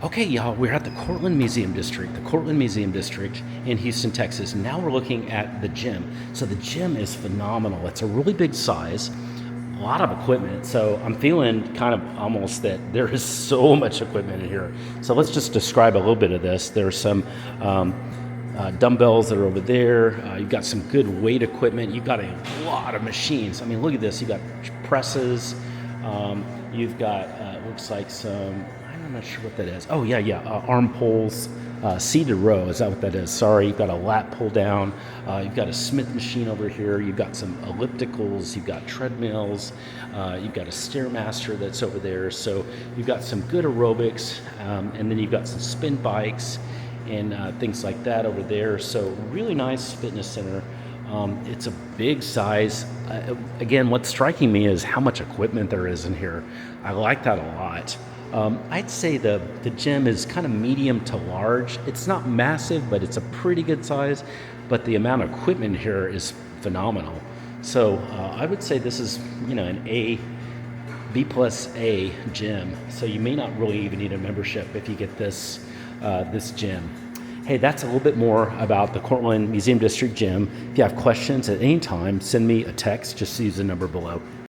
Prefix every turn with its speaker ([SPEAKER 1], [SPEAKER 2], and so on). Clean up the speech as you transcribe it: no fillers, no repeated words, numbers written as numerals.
[SPEAKER 1] Okay, y'all, we're at the Cortland Museum District, in Houston, Texas. Now we're looking at the gym. So the gym is phenomenal. It's a really big size, a lot of equipment. So I'm feeling kind of almost that there is so much equipment in here. So let's just describe a little bit of this. There's some dumbbells that are over there. You've got some good weight equipment. You've got a lot of machines. I mean, look at this. You've got presses. You've got, looks like some, I'm not sure what that is. Oh, yeah, arm pulls, seated row. Is that what that is? Sorry. You've got a lat pull down. You've got a Smith machine over here. You've got some ellipticals. You've got treadmills. You've got a Stairmaster that's over there. So you've got some good aerobics, and then you've got some spin bikes and things like that over there. So really nice fitness center. It's a big size. Again, what's striking me is how much equipment there is in here. I like that a lot. I'd say the gym is kind of medium to large. It's not massive, but it's a pretty good size. But the amount of equipment here is phenomenal. So I would say this is, an B plus A gym. So you may not really even need a membership if you get this gym. Hey, that's a little bit more about the Cortland Museum District Gym. If you have questions at any time, send me a text. Just use the number below.